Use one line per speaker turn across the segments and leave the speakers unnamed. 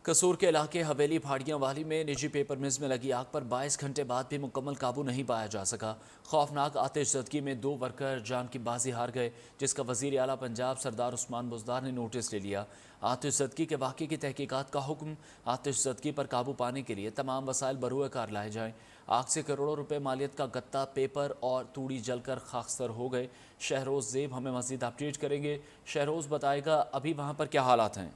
قصور کے علاقے حویلی پھاڑیاں والی میں نجی پیپر ملز میں لگی آگ پر 22 گھنٹے بعد بھی مکمل قابو نہیں پایا جا سکا۔ خوفناک آتش زدگی میں 2 ورکر جان کی بازی ہار گئے، جس کا وزیر اعلیٰ پنجاب سردار عثمان بزدار نے نوٹس لے لیا۔ آتش زدگی کے واقعے کی تحقیقات کا حکم۔ آتش زدگی پر قابو پانے کے لیے تمام وسائل بروئے کار لائے جائیں۔ آگ سے کروڑوں روپے مالیت کا گتا، پیپر اور توڑی جل کر خاکستر ہو گئے۔ شہروز زیب ہمیں مزید اپڈیٹ کریں گے۔ شہروز بتائے گا ابھی وہاں پر کیا حالات ہیں؟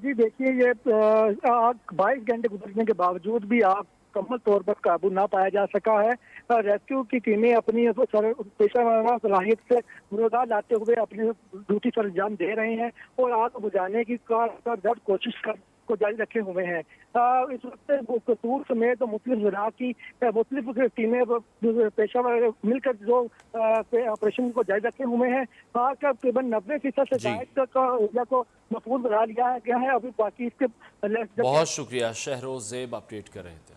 جی دیکھیے، یہ آگ 22 گھنٹے گزرنے کے باوجود بھی آگ مکمل طور پر قابو نہ پایا جا سکا ہے۔ ریسکیو کی ٹیمیں اپنی پیشہ ورانہ صلاحیت سے روزگار لاتے ہوئے اپنی ڈیوٹی سر انجام دے رہے ہیں اور آگ بجھانے کی کارآمد کوشش کو جاری رکھے ہوئے ہیں۔ اس وقت قصور سمیت مختلف ضلع کی مختلف ٹیمیں پیشہ مل کر جو آپریشن کو جاری رکھے ہوئے ہیں۔ آگ کا تقریباً 90% سے زائد کا ایریا کو محفوظ بنا لیا گیا ہے۔ ابھی باقی اس کے
بہت شکریہ شہروز زیب اپڈیٹ کر رہے تھے۔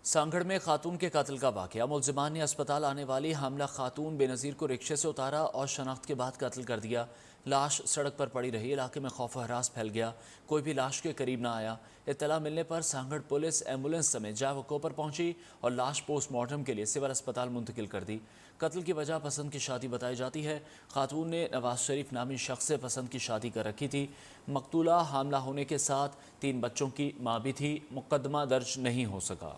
سانگھڑ میں خاتون کے قتل کا واقعہ۔ ملزمان نے اسپتال آنے والی حاملہ خاتون بے نظیر کو رکشے سے اتارا اور شناخت کے بعد قتل کر دیا۔ لاش سڑک پر پڑی رہی، علاقے میں خوف و ہراس پھیل گیا، کوئی بھی لاش کے قریب نہ آیا۔ اطلاع ملنے پر سانگھڑ پولیس ایمبولینس سمیت جائے وقوع پر پہنچی اور لاش پوسٹ مارٹم کے لیے سول اسپتال منتقل کر دی۔ قتل کی وجہ پسند کی شادی بتائی جاتی ہے۔ خاتون نے نواز شریف نامی شخص سے پسند کی شادی کر رکھی تھی۔ مقتولہ حاملہ ہونے کے ساتھ 3 بچوں کی ماں بھی تھی۔ مقدمہ درج نہیں ہو سکا۔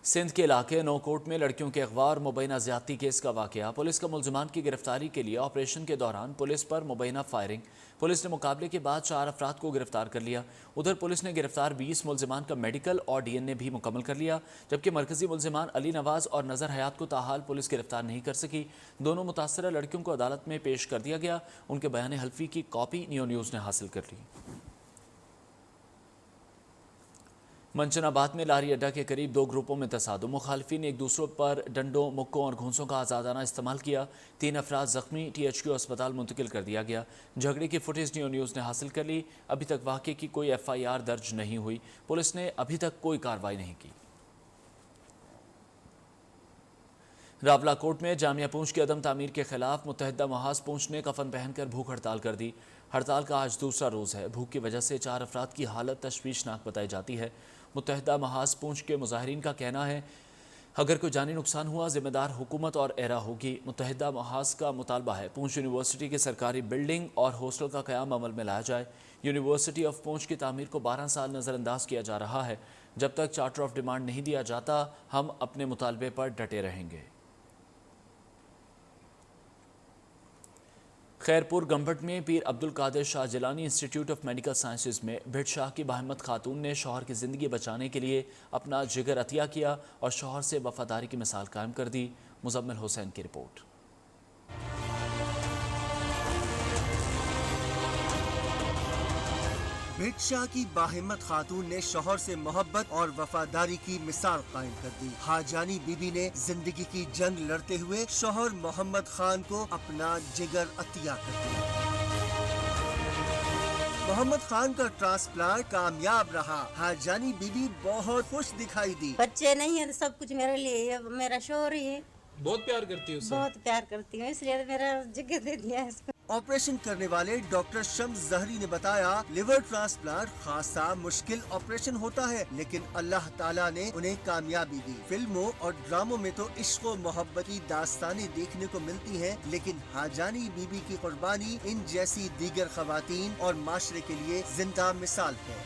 سندھ کے علاقے نوکوٹ میں لڑکیوں کے اغوا اور مبینہ زیادتی کیس کا واقعہ۔ پولیس کا ملزمان کی گرفتاری کے لیے آپریشن کے دوران پولیس پر مبینہ فائرنگ۔ پولیس نے مقابلے کے بعد 4 افراد کو گرفتار کر لیا۔ ادھر پولیس نے گرفتار 20 ملزمان کا میڈیکل اور ڈی این اے بھی مکمل کر لیا، جبکہ مرکزی ملزمان علی نواز اور نظر حیات کو تاحال پولیس گرفتار نہیں کر سکی۔ دونوں متاثرہ لڑکیوں کو عدالت میں پیش کر دیا گیا۔ ان کے بیان حلفی کی کاپی نیوز نے حاصل کر لی۔ منچن آباد میں لاری اڈا کے قریب 2 گروپوں میں تصادم۔ مخالفین نے ایک دوسروں پر ڈنڈوں، مکوں اور گھونسوں کا آزادانہ استعمال کیا۔ 3 افراد زخمی، ٹی ایچ کیو اسپتال منتقل کر دیا گیا۔ جھگڑے کی فوٹیج نیوز نے حاصل کر لی۔ ابھی تک واقعے کی کوئی ایف آئی آر درج نہیں ہوئی۔ پولیس نے ابھی تک کوئی کارروائی نہیں کی۔ راولا کوٹ میں جامعہ پونچھ کی عدم تعمیر کے خلاف متحدہ محاذ پونچھ نے کفن پہن کر بھوک ہڑتال کر دی۔ ہڑتال کا آج دوسرا روز ہے۔ بھوک کی وجہ سے 4 افراد کی حالت تشویشناک بتائی جاتی ہے۔ متحدہ محاذ پونچھ کے مظاہرین کا کہنا ہے اگر کوئی جانی نقصان ہوا ذمہ دار حکومت اور ایرا ہوگی۔ متحدہ محاذ کا مطالبہ ہے پونچھ یونیورسٹی کی سرکاری بلڈنگ اور ہاسٹل کا قیام عمل میں لایا جائے۔ یونیورسٹی آف پونچھ کی تعمیر کو 12 سال نظر انداز کیا جا رہا ہے۔ جب تک چارٹر آف ڈیمانڈ نہیں دیا جاتا ہم اپنے مطالبے پر ڈٹے رہیں گے۔ خیرپور گمبھٹ میں Pir Abdul Qadir Shah Jilani institute of medical sciences میں بھٹ شاہ کی باہمت خاتون نے شوہر کی زندگی بچانے کے لیے اپنا جگر عطیہ کیا اور شوہر سے وفاداری کی مثال قائم کر دی۔ مزمل حسین کی رپورٹ۔
بھٹ شاہ کی باہمت خاتون نے شوہر سے محبت اور وفاداری کی مثال قائم کر دی۔ حاجانی بی بی نے زندگی کی جنگ لڑتے ہوئے شوہر محمد خان کو اپنا جگر عطیہ کر دیا۔ محمد خان کا ٹرانسپلانٹ کامیاب رہا۔ حاجانی بی بی بہت خوش دکھائی دی۔
بچے نہیں ہیں، سب کچھ میرے لیے، میرا شوہر ہی ہے۔
بہت پیار کرتی ہوں،
بہت پیار کرتی ہوں، اس لیے میرا جگر دے دیا ہے اس کو۔
آپریشن کرنے والے ڈاکٹر شمس زہری نے بتایا لیور ٹرانسپلانٹ خاصا مشکل آپریشن ہوتا ہے، لیکن اللہ تعالیٰ نے انہیں کامیابی دی۔ فلموں اور ڈراموں میں تو عشق و محبت کی داستانیں دیکھنے کو ملتی ہیں، لیکن حاجانی بی بی کی قربانی ان جیسی دیگر خواتین اور معاشرے کے لیے زندہ مثال ہے۔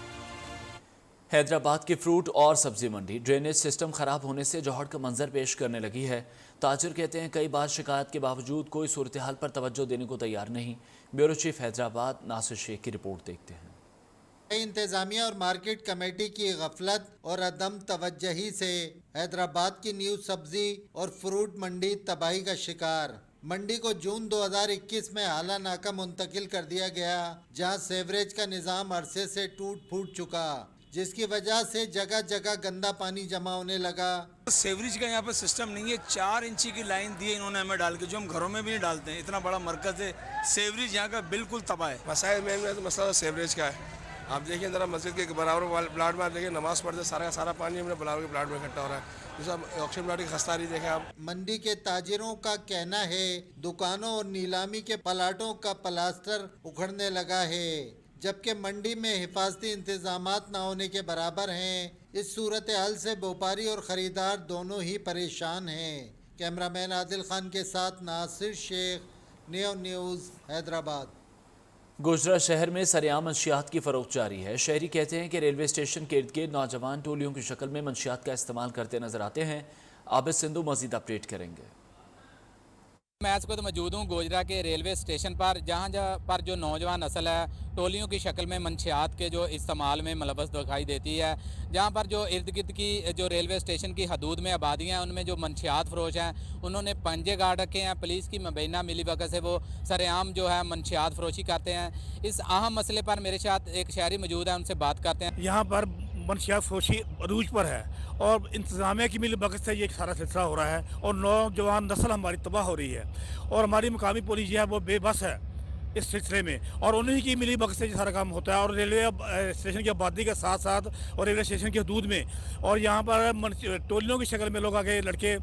حیدرآباد کی فروٹ اور سبزی منڈی ڈرینیج سسٹم خراب ہونے سے جوہر کا منظر پیش کرنے لگی ہے۔ تاجر کہتے ہیں کئی بار شکایت کے باوجود کوئی صورتحال پر توجہ دینے کو تیار نہیں۔ بیورو چیف حیدرآباد ناصر شیخ کی رپورٹ دیکھتے ہیں۔
انتظامیہ اور مارکیٹ کمیٹی کی غفلت اور عدم توجہی سے حیدرآباد کی نیو سبزی اور فروٹ منڈی تباہی کا شکار۔ منڈی کو جون 2021 میں اعلیٰ ناکہ منتقل کر دیا گیا، جہاں سیوریج کا نظام عرصے سے ٹوٹ پھوٹ چکا، جس کی وجہ سے جگہ جگہ گندا پانی جمع ہونے لگا۔
سیوریج کا یہاں پہ سسٹم نہیں ہے۔ 4 انچی کی لائن دی ہے انہوں نے ہمیں ڈال کے، جو ہم گھروں میں بھی نہیں ڈالتے ہیں۔ اتنا بڑا مرکز ہے، سیوریج یہاں کا بالکل تباہ ہے۔
مسائل میں تو مسئلہ سیوریج کا ہے۔
آپ دیکھیں ذرا مسجد کے برابر والے پلاٹ میں آپ دیکھیں نماز پڑھتے سارا کا سارا پانی ہم نے برابر کے پلاٹ میں اکٹھا ہو رہا ہے. جیسا آکسیجن پلاٹ کی خستاری دیکھیں آپ.
منڈی کے تاجروں کا کہنا ہے دکانوں اور نیلامی کے پلاٹوں کا پلاسٹر اکھڑنے لگا ہے، جبکہ منڈی میں حفاظتی انتظامات نہ ہونے کے برابر ہیں. اس صورتحال سے بیوپاری اور خریدار دونوں ہی پریشان ہیں. کیمرہ مین عادل خان کے ساتھ ناصر شیخ، نیو نیوز، حیدرآباد.
گوجرا شہر میں سرعام منشیات کی فروخت جاری ہے. شہری کہتے ہیں کہ ریلوے اسٹیشن کے ارد گرد نوجوان ٹولیوں کی شکل میں منشیات کا استعمال کرتے نظر آتے ہیں. عابد سندھو مزید اپڈیٹ کریں گے.
میں اس وقت موجود ہوں گوجرا کے ریلوے اسٹیشن پر، جہاں پر جو نوجوان نسل ہے ٹولیوں کی شکل میں منشیات کے جو استعمال میں ملوث دکھائی دیتی ہے. جہاں پر جو ارد گرد کی جو ریلوے اسٹیشن کی حدود میں آبادیاں ہیں ان میں جو منشیات فروش ہیں انہوں نے پنجے گاڑ رکھے ہیں. پولیس کی مبینہ ملی وقت سے وہ سرعام جو ہے منشیات فروشی کرتے ہیں. اس اہم مسئلے پر میرے ساتھ ایک شہری موجود ہے، ان سے بات کرتے ہیں.
یہاں پر منشیات فروشی عروج پر ہے اور انتظامیہ کی ملی بخت سے یہ سارا سلسلہ ہو رہا ہے اور نوجوان نسل ہماری تباہ ہو رہی ہے اور ہماری مقامی پولیس جو ہے وہ بے بس ہے اس سلسلے میں اور انہیں کی ملی بخت سے یہ سارا کام ہوتا ہے. اور ریلوے اسٹیشن کی آبادی کے ساتھ ساتھ اور ریلوے اسٹیشن کی حدود میں اور یہاں پر ٹولیوں کی شکل میں لوگ آگے لڑکے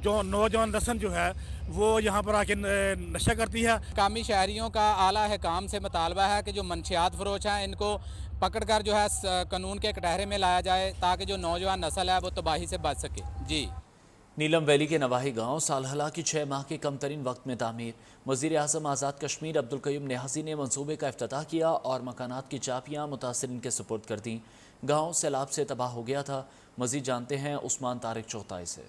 جو نوجوان نسل جو ہے وہ یہاں پر آ کے نشہ کرتی ہے.
مقامی شہریوں کا اعلیٰ حکام سے مطالبہ ہے کہ جو منشیات فروش ہیں ان کو پکڑ کر جو ہے قانون کے کٹہرے میں لایا جائے تاکہ جو نوجوان نسل ہے وہ تباہی سے بچ سکے. جی.
نیلم ویلی کے نواحی گاؤں سالہلہ کی 6 ماہ کے کم ترین وقت میں تعمیر. وزیر اعظم آزاد کشمیر عبدالقیوم نیازی نے منصوبے کا افتتاح کیا اور مکانات کی چابیاں متاثرین کے سپرد کر دیں. گاؤں سیلاب سے تباہ ہو گیا تھا. مزید جانتے ہیں عثمان طارق چوتھائی سے.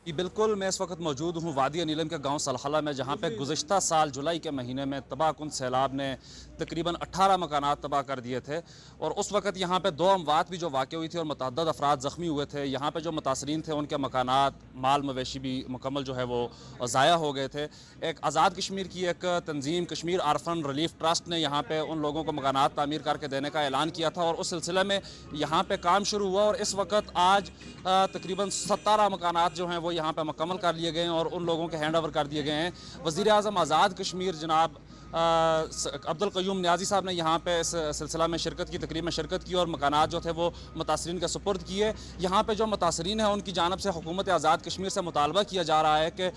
بالکل، میں اس وقت موجود ہوں وادی نیلم کے گاؤں سلحلہ میں، جہاں پہ گزشتہ سال جولائی کے مہینے میں تباہ کن سیلاب نے تقریباً 18 مکانات تباہ کر دیے تھے اور اس وقت یہاں پہ 2 اموات بھی جو واقع ہوئی تھی اور متعدد افراد زخمی ہوئے تھے. یہاں پہ جو متاثرین تھے ان کے مکانات، مال مویشی بھی مکمل جو ہے وہ ضائع ہو گئے تھے. ایک آزاد کشمیر کی ایک تنظیم کشمیر آرفن ریلیف ٹرسٹ نے یہاں پہ ان لوگوں کو مکانات تعمیر کر کے دینے کا اعلان کیا تھا اور اس سلسلے میں یہاں پہ کام شروع ہوا اور اس وقت آج تقریباً 17 مکانات جو ہیں وہ یہاں پہ مکمل کر لیے گئے ہیں اور ان لوگوں کے ہینڈ اوور کر دیے گئے ہیں. وزیر اعظم آزاد کشمیر جناب عبدالقیوم نیازی صاحب نے یہاں پہ اس سلسلہ میں تقریب میں شرکت کی اور مکانات جو تھے وہ متاثرین کے سپرد کیے. یہاں پہ جو متاثرین ہیں ان کی جانب سے حکومت آزاد کشمیر سے مطالبہ کیا جا رہا ہے کہ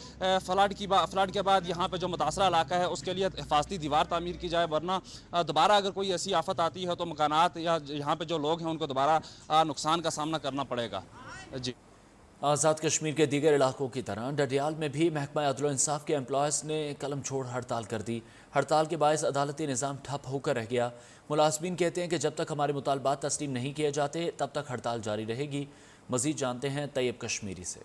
فلڈ کے بعد یہاں پہ جو متاثرہ علاقہ ہے اس کے لیے حفاظتی دیوار تعمیر کی جائے، ورنہ دوبارہ اگر کوئی ایسی آفت آتی ہے تو مکانات یا یہاں پہ جو لوگ ہیں ان کو دوبارہ نقصان کا سامنا کرنا پڑے گا. جی.
آزاد کشمیر کے دیگر علاقوں کی طرح ڈڈیال میں بھی محکمہ عدل و انصاف کے امپلائز نے قلم چھوڑ ہڑتال کر دی. ہڑتال کے باعث عدالتی نظام ٹھپ ہو کر رہ گیا. ملازمین کہتے ہیں کہ جب تک ہمارے مطالبات تسلیم نہیں کیے جاتے تب تک ہڑتال جاری رہے گی. مزید جانتے ہیں طیب کشمیری سے.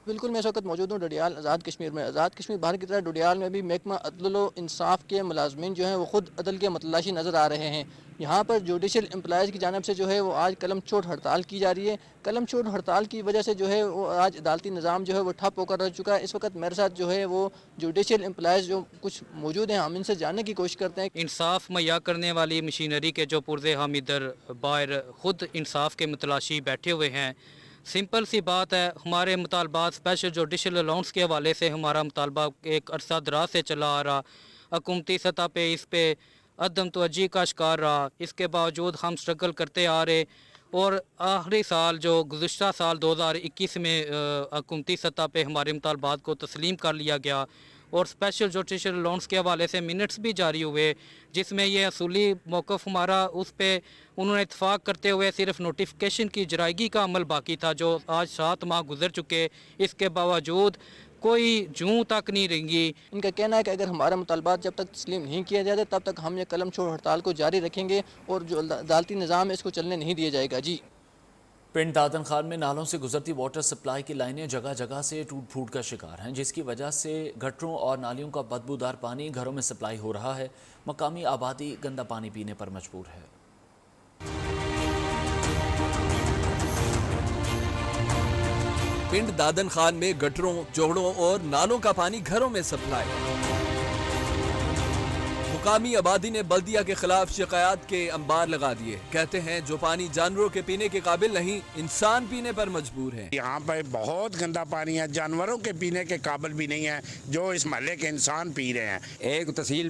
بالکل، میں اس وقت موجود ہوں ڈڈیال آزاد کشمیر میں. آزاد کشمیر باہر کی طرح ڈڈیال میں بھی محکمہ عدل و انصاف کے ملازمین جو ہیں وہ خود عدل کے متلاشی نظر آ رہے ہیں. یہاں پر جوڈیشل امپلائز کی جانب سے جو ہے وہ آج قلم چھوڑ ہڑتال کی جا رہی ہے. قلم چھوڑ ہڑتال کی وجہ سے جو ہے وہ آج عدالتی نظام جو ہے وہ ٹھپ ہو کر رہ چکا ہے. اس وقت میرے ساتھ جو ہے وہ جوڈیشل امپلائز جو کچھ موجود ہیں، ہم ان سے جاننے کی کوشش کرتے ہیں.
انصاف مہیا کرنے والی مشینری کے جو پرزے ہم ادھر باہر خود انصاف کے متلاشی بیٹھے ہوئے ہیں. سمپل سی بات ہے، ہمارے مطالبات اسپیشل جوڈیشل الاؤنس کے حوالے سے ہمارا مطالبہ ایک عرصہ دراز سے چلا آ رہا. حکومتی سطح پہ اس پہ عدم توجہی کا شکار رہا. اس کے باوجود ہم سٹرگل کرتے آ رہے اور آخری سال جو گزشتہ سال 2021 میں حکومتی سطح پہ ہمارے مطالبات کو تسلیم کر لیا گیا اور اسپیشل جوڈیشل الاؤنس کے حوالے سے منٹس بھی جاری ہوئے جس میں یہ اصولی موقف ہمارا اس پہ انہوں نے اتفاق کرتے ہوئے صرف نوٹیفیکیشن کی جرائیگی کا عمل باقی تھا جو آج 7 ماہ گزر چکے. اس کے باوجود کوئی جوں تک نہیں رنگی.
ان کا کہنا ہے کہ اگر ہمارا مطالبات جب تک تسلیم نہیں کیا جاتے تب تک ہم یہ قلم چھوڑ ہڑتال کو جاری رکھیں گے اور جو عدالتی نظام ہے اس کو چلنے نہیں دیا جائے گا. جی.
پنڈ دادن خان میں نالوں سے گزرتی واٹر سپلائی کی لائنیں جگہ جگہ سے ٹوٹ پھوٹ کا شکار ہیں، جس کی وجہ سے گٹروں اور نالیوں کا بدبودار پانی گھروں میں سپلائی ہو رہا ہے. مقامی آبادی گندا پانی پینے پر مجبور ہے.
پنڈ دادن خان میں گٹروں، جوڑوں اور نالوں کا پانی گھروں میں سپلائی. مقامی آبادی نے بلدیہ کے خلاف شکایات کے انبار لگا دیے. کہتے ہیں جو پانی جانوروں کے پینے کے قابل نہیں، انسان پینے پر مجبور ہیں.
یہاں پہ بہت گندا پانی ہے، جانوروں کے پینے کے قابل بھی نہیں ہے جو اس محلے کے انسان پی رہے ہیں.
ایک تحصیل